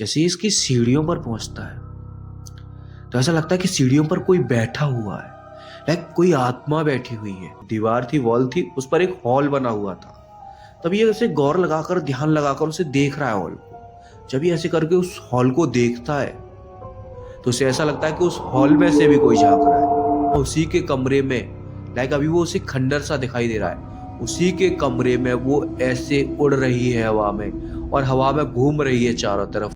जैसे ही इसकी सीढ़ियों पर पहुंचता है तो ऐसा लगता है कि सीढ़ियों पर कोई बैठा हुआ है, लाइक कोई आत्मा बैठी हुई है। दीवार थी, वॉल थी, उस पर एक हॉल बना हुआ था। तब ये उसे गौर लगाकर, ध्यान लगाकर उसे देख रहा है हॉल को। जब ये ऐसे करके उस हॉल को देखता है तो उसे ऐसा लगता है कि उस हॉल में से भी कोई झांक रहा है। उसी के कमरे में, लाइक अभी वो उसे खंडर सा दिखाई दे रहा है, उसी के कमरे में वो ऐसे उड़ रही है हवा में और हवा में घूम रही है चारों तरफ।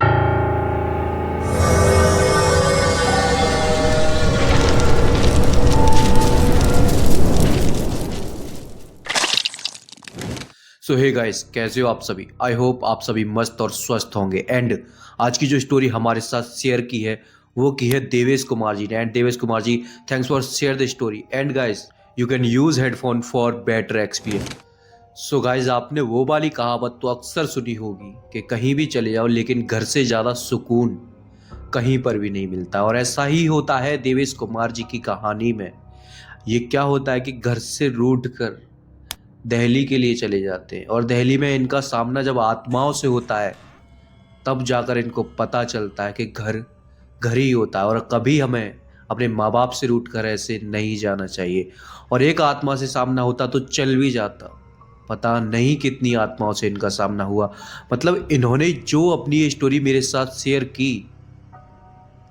सो हे गाइस, कैसे हो आप सभी? आई होप आप सभी मस्त और स्वस्थ होंगे। एंड आज की जो स्टोरी हमारे साथ शेयर की है वो की है देवेश कुमार जी ने। And Devesh Kumar ji, thanks for share the story. And guys, you can use headphone for better experience. So guys, आपने वो वाली कहावत तो अक्सर सुनी होगी कि कहीं भी चले जाओ लेकिन घर से ज़्यादा सुकून कहीं पर भी नहीं मिलता। और ऐसा ही होता है देवेश कुमार जी की कहानी में। ये क्या होता है कि घर से रूठ कर दिल्ली के लिए चले जाते हैं और दिल्ली में इनका सामना जब आत्माओं से होता है तब जाकर इनको पता चलता है कि घर घर ही होता है और कभी हमें अपने माँ बाप से रूठ कर ऐसे नहीं जाना चाहिए। और एक आत्मा से सामना होता तो चल भी जाता। पता नहीं कितनी आत्माओं से इनका सामना हुआ। मतलब इन्होंने जो अपनी ये स्टोरी मेरे साथ शेयर की,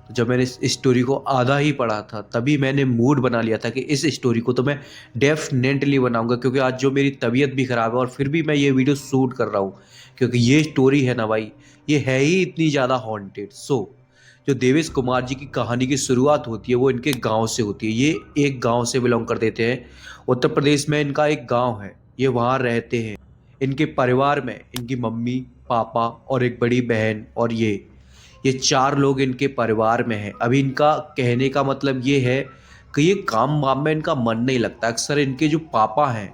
तो जब मैंने इस स्टोरी को आधा ही पढ़ा था तभी मैंने मूड बना लिया था कि इस स्टोरी को तो मैं डेफिनेटली बनाऊंगा, क्योंकि आज जो मेरी तबीयत भी ख़राब है और फिर भी मैं ये वीडियो शूट कर रहा हूँ, क्योंकि ये स्टोरी है ना भाई, ये है ही इतनी ज़्यादा हॉन्टेड। जो देवेश कुमार जी की कहानी की शुरुआत होती है वो इनके गाँव से होती है। ये एक गाँव से बिलोंग कर देते हैं। उत्तर प्रदेश में इनका एक गाँव है, ये वहाँ रहते हैं। इनके परिवार में इनकी मम्मी, पापा और एक बड़ी बहन, और ये चार लोग इनके परिवार में हैं। अभी इनका कहने का मतलब ये है कि ये काम वाम में इनका मन नहीं लगता। अक्सर इनके जो पापा हैं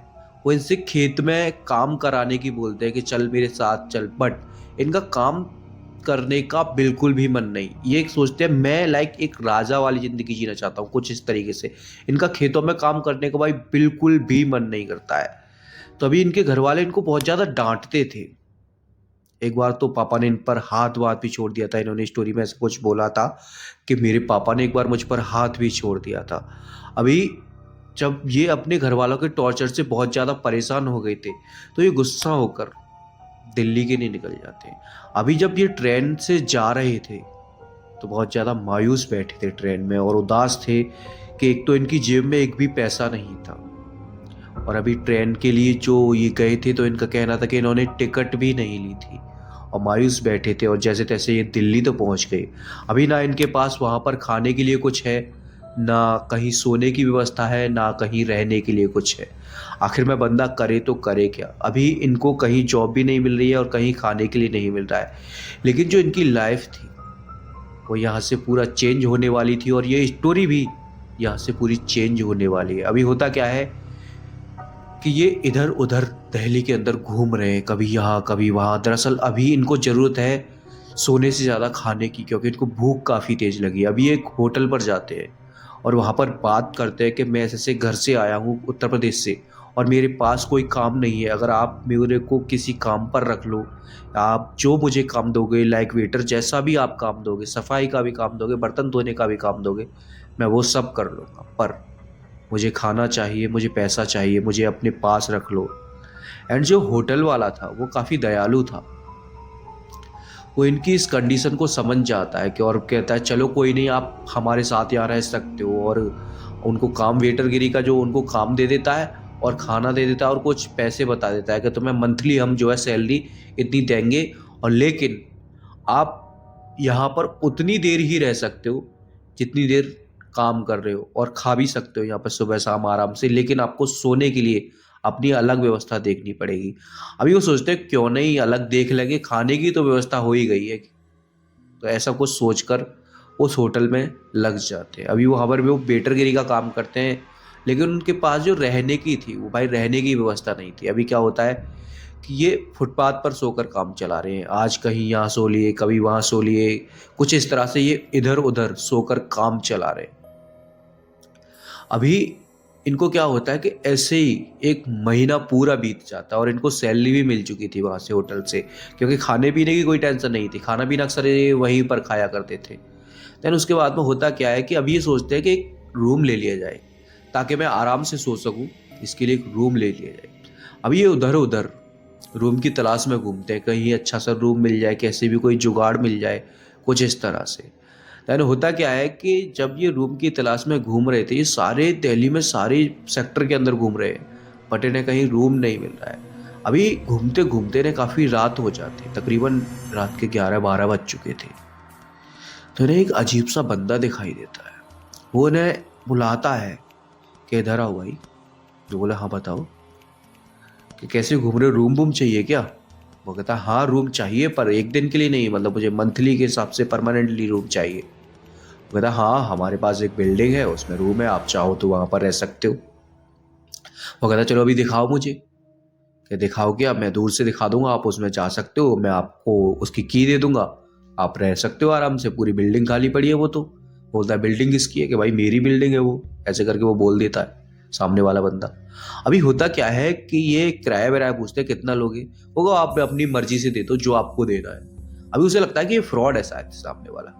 वो इनसे खेत में काम कराने की बोलते हैं कि चल मेरे साथ चल, बट इनका काम करने का बिल्कुल भी मन नहीं। ये एक सोचते हैं मैं लाइक एक राजा वाली ज़िंदगी जीना चाहता हूँ, कुछ इस तरीके से। इनका खेतों में काम करने का भाई बिल्कुल भी मन नहीं करता है। तो अभी इनके घर वाले इनको बहुत ज़्यादा डांटते थे। एक बार तो पापा ने इन पर हाथ वाथ भी छोड़ दिया था। इन्होंने स्टोरी में ऐसा कुछ बोला था कि मेरे पापा ने एक बार मुझ पर हाथ भी छोड़ दिया था। अभी जब ये अपने घर वालों के टॉर्चर से बहुत ज़्यादा परेशान हो गए थे तो ये गुस्सा होकर दिल्ली के लिए निकल जाते। अभी जब ये ट्रेन से जा रहे थे तो बहुत ज़्यादा मायूस बैठे थे ट्रेन में और उदास थे कि एक तो इनकी जेब में एक भी पैसा नहीं था। और अभी ट्रेन के लिए जो ये गए थे तो इनका कहना था कि इन्होंने टिकट भी नहीं ली थी और मायूस बैठे थे। और जैसे तैसे ये दिल्ली तो पहुंच गए। अभी ना इनके पास वहाँ पर खाने के लिए कुछ है, ना कहीं सोने की व्यवस्था है, ना कहीं रहने के लिए कुछ है। आखिर में बंदा करे तो करे क्या? अभी इनको कहीं जॉब भी नहीं मिल रही है और कहीं खाने के लिए नहीं मिल रहा है। लेकिन जो इनकी लाइफ थी वो यहाँ से पूरा चेंज होने वाली थी और ये स्टोरी भी यहाँ से पूरी चेंज होने वाली है। अभी होता क्या है कि ये इधर उधर दिल्ली के अंदर घूम रहे हैं, कभी यहाँ कभी वहाँ। दरअसल अभी इनको ज़रूरत है सोने से ज़्यादा खाने की, क्योंकि इनको भूख काफ़ी तेज़ लगी। अभी एक होटल पर जाते हैं और वहाँ पर बात करते हैं कि मैं ऐसे घर से आया हूँ उत्तर प्रदेश से और मेरे पास कोई काम नहीं है। अगर आप मेरे को किसी काम पर रख लो, आप जो मुझे काम दोगे, लाइक वेटर जैसा भी आप काम दोगे, सफाई का भी काम दोगे, बर्तन धोने का भी काम दोगे, मैं वो सब कर लूँगा। पर मुझे खाना चाहिए, मुझे पैसा चाहिए, मुझे अपने पास रख लो। एंड जो होटल वाला था वो काफ़ी दयालु था। वो इनकी इस कंडीशन को समझ जाता है कि, और कहता है चलो कोई नहीं, आप हमारे साथ यहाँ रह सकते हो। और उनको काम, वेटरगिरी का जो उनको काम दे देता है और खाना दे देता है और कुछ पैसे बता देता है कि तुम्हें मंथली हम जो है सैलरी इतनी देंगे, और लेकिन आप यहाँ पर उतनी देर ही रह सकते हो जितनी देर काम कर रहे हो, और खा भी सकते हो यहाँ पर सुबह शाम आराम से, लेकिन आपको सोने के लिए अपनी अलग व्यवस्था देखनी पड़ेगी। अभी वो सोचते हैं क्यों नहीं अलग देख लेंगे, खाने की तो व्यवस्था हो ही गई है। तो ऐसा कुछ सोचकर उस होटल में लग जाते हैं। अभी वो हवर में वो वेटरगिरी का काम करते हैं, लेकिन उनके पास जो रहने की थी वो भाई रहने की व्यवस्था नहीं थी। अभी क्या होता है कि ये फुटपाथ पर सोकर काम चला रहे हैं। आज कहीं यहाँ सो लिए, कभी वहाँ सो लिए, कुछ इस तरह से ये इधर उधर सोकर काम चला रहे हैं। अभी इनको क्या होता है कि ऐसे ही एक महीना पूरा बीत जाता है और इनको सैलरी भी मिल चुकी थी वहाँ से होटल से, क्योंकि खाने पीने की कोई टेंशन नहीं थी, खाना पीना अक्सर ये वहीं पर खाया करते थे। देन उसके बाद में होता क्या है कि अब ये सोचते हैं कि एक रूम ले लिया जाए ताकि मैं आराम से सो सकूं, इसके लिए एक रूम ले लिया जाए। अब ये उधर उधर रूम की तलाश में घूमते हैं, कहीं अच्छा सा रूम मिल जाए, कैसे भी कोई जुगाड़ मिल जाए, कुछ इस तरह से। देन होता क्या है कि जब ये रूम की तलाश में घूम रहे थे, ये सारे दिल्ली में सारे सेक्टर के अंदर घूम रहे हैं, बट इन्हें कहीं रूम नहीं मिल रहा है। अभी घूमते घूमते इन्हें काफ़ी रात हो जाती, तकरीबन रात के 11-12 बज चुके थे। तो इन्हें एक अजीब सा बंदा दिखाई देता है। वो इन्हें बुलाता है कि इधर आओ भाई। जो बोला हाँ बताओ कि कैसे घूम रहे हो, रूम वूम चाहिए क्या? वो कहता है हाँ रूम चाहिए, पर एक दिन के लिए नहीं, मतलब मुझे मंथली के हिसाब से परमानेंटली रूम चाहिए। वो कहता है हाँ हमारे पास एक बिल्डिंग है, उसमें रूम है, आप चाहो तो वहाँ पर रह सकते हो। वो कहता है चलो अभी दिखाओ मुझे। कि दिखाओ क्या, मैं दूर से दिखा दूंगा, आप उसमें जा सकते हो, मैं आपको उसकी की दे दूंगा, आप रह सकते हो आराम से, पूरी बिल्डिंग खाली पड़ी है। वो तो बोलता है बिल्डिंग किसकी है? कि भाई मेरी बिल्डिंग है वो, ऐसे करके वो बोल देता है सामने वाला बंदा। अभी होता क्या है कि ये किराया विराया पूछते हैं कितना लोगे, वो कहो आप अपनी मर्जी से दे दो जो आपको देना है। अभी उसे लगता है कि ये फ्रॉड है शायद सामने वाला।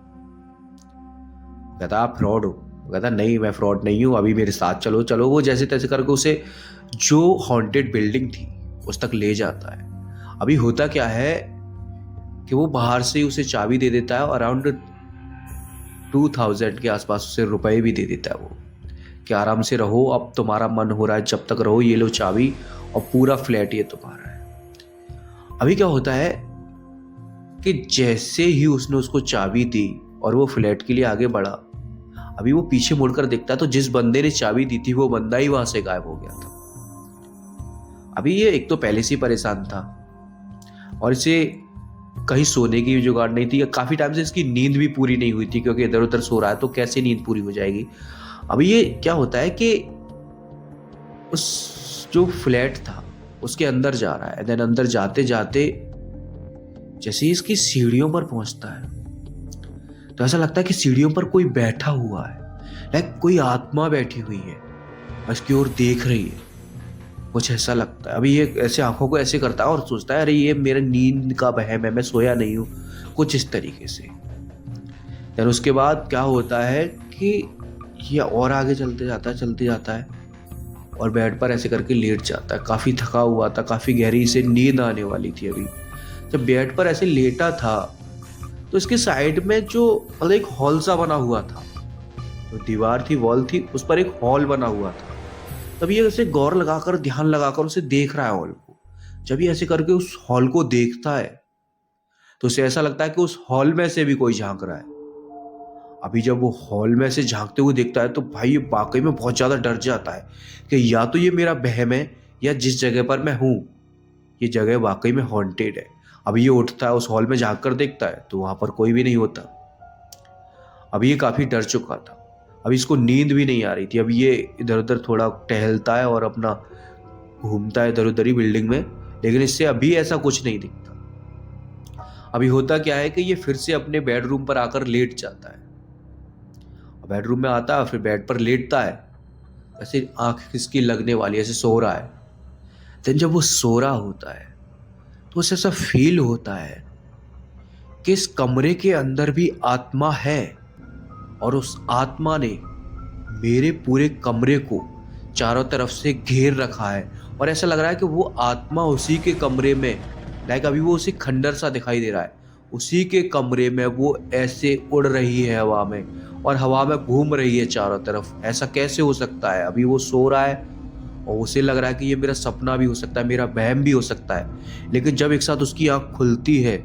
कहता आप फ्रॉड हो? वो कहता नहीं मैं फ्रॉड नहीं हूँ, अभी मेरे साथ चलो। चलो वो जैसे तैसे करके उसे जो हॉन्टेड बिल्डिंग थी उस तक ले जाता है। अभी होता क्या है कि वो बाहर से ही उसे चाबी दे देता है, और अराउंड 2000 के आसपास उसे रुपए भी दे देता है वो, कि आराम से रहो, अब तुम्हारा मन हो रहा है जब तक रहो, ये लो चाबी, और पूरा फ्लैट ये तुम्हारा है। अभी क्या होता है कि जैसे ही उसने उसको चाबी दी और वो फ्लैट के लिए आगे बढ़ा, अभी वो पीछे मुड़कर देखता है तो जिस बंदे ने चाबी दी थी वो बंदा ही वहां से गायब हो गया था। अभी ये एक तो पहले से ही परेशान था, और इसे कहीं सोने की भी जुगाड़ नहीं थी, काफी टाइम से इसकी नींद भी पूरी नहीं हुई थी, क्योंकि इधर उधर सो रहा है तो कैसे नींद पूरी हो जाएगी। अभी ये क्या होता है कि उस जो फ्लैट था उसके अंदर जा रहा है। देन अंदर जाते जाते जैसे ही इसकी सीढ़ियों पर पहुंचता है तो ऐसा लगता है कि सीढ़ियों पर कोई बैठा हुआ है, लाइक कोई आत्मा बैठी हुई है और इसकी ओर देख रही है, कुछ ऐसा लगता है। अभी ये ऐसे आंखों को ऐसे करता है और सोचता है अरे ये मेरे नींद का वहम है, मैं सोया नहीं हूँ, कुछ इस तरीके से। देन उसके बाद क्या होता है कि ये और आगे चलते जाता है और बेड पर ऐसे करके लेट जाता है। काफ़ी थका हुआ था, काफ़ी गहरी से नींद आने वाली थी। अभी जब बेड पर ऐसे लेटा था तो इसके साइड में जो मतलब एक हॉल सा बना हुआ था, तो दीवार थी, वॉल थी, उस पर एक हॉल बना हुआ था। तब ये ऐसे गौर लगाकर, ध्यान लगाकर उसे देख रहा है हॉल को। जब ये ऐसे करके उस हॉल को देखता है तो उसे ऐसा लगता है कि उस हॉल में से भी कोई झांक रहा है। अभी जब वो हॉल में से झांकते हुए देखता है तो भाई ये वाकई में बहुत ज्यादा डर जाता है कि या तो ये मेरा वहम है, या जिस जगह पर मैं हूं ये जगह वाकई में हॉन्टेड है। अभी ये उठता है, उस हॉल में झांक कर देखता है तो वहां पर कोई भी नहीं होता। अभी ये काफी डर चुका था, अभी इसको नींद भी नहीं आ रही थी। अभी ये इधर उधर थोड़ा टहलता है और अपना घूमता है इधर उधर ही बिल्डिंग में, लेकिन इससे अभी ऐसा कुछ नहीं दिखता। अभी होता क्या है कि ये फिर से अपने बेडरूम पर आकर लेट जाता है। बेडरूम में आता है, फिर बेड पर लेटता है, ऐसे आंख इसकी लगने वाली, ऐसे सो रहा है। देन जब वो सो रहा होता है तो उसे ऐसा फील होता है कि इस कमरे के अंदर भी आत्मा है, और उस आत्मा ने मेरे पूरे कमरे को चारों तरफ से घेर रखा है, और ऐसा लग रहा है कि वो आत्मा उसी के कमरे में, लाइक अभी वो उसे खंडर सा दिखाई दे रहा है, उसी के कमरे में वो ऐसे उड़ रही है हवा में, और हवा में घूम रही है चारों तरफ। ऐसा कैसे हो सकता है? अभी वो सो रहा है और उसे लग रहा है कि ये मेरा सपना भी हो सकता है, मेरा वहम भी हो सकता है, लेकिन जब एक साथ उसकी आंख खुलती है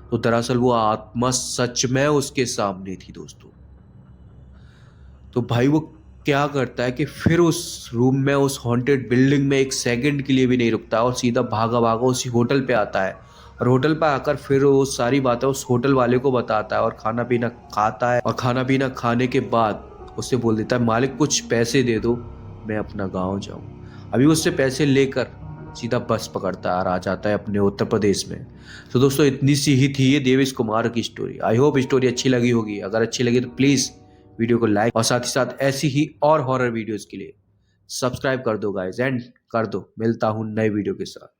तो दरअसल वो आत्मा सच में उसके सामने थी दोस्तों। तो भाई वो क्या करता है कि फिर उस रूम में, उस हॉन्टेड बिल्डिंग में एक सेकंड के लिए भी नहीं रुकता और सीधा भागा भागा उसी होटल पे आता है, और होटल पे आकर फिर वो सारी बातें उस होटल वाले को बताता है, और खाना पीना खाता है, और खाना पीना खाने के बाद उससे बोल देता है मालिक कुछ पैसे दे दो, मैं अपना गाँव जाऊँ। अभी उससे पैसे लेकर सीधा बस पकड़ता है और आ जाता है अपने उत्तर प्रदेश में। तो दोस्तों इतनी सी ही थी ये देवेश कुमार की स्टोरी। आई होप स्टोरी अच्छी लगी होगी। अगर अच्छी लगी तो प्लीज़ वीडियो को लाइक और साथ ही साथ ऐसी ही और हॉरर वीडियोस के लिए सब्सक्राइब कर दो गाइस एंड कर दो। मिलता हूँ नए वीडियो के साथ।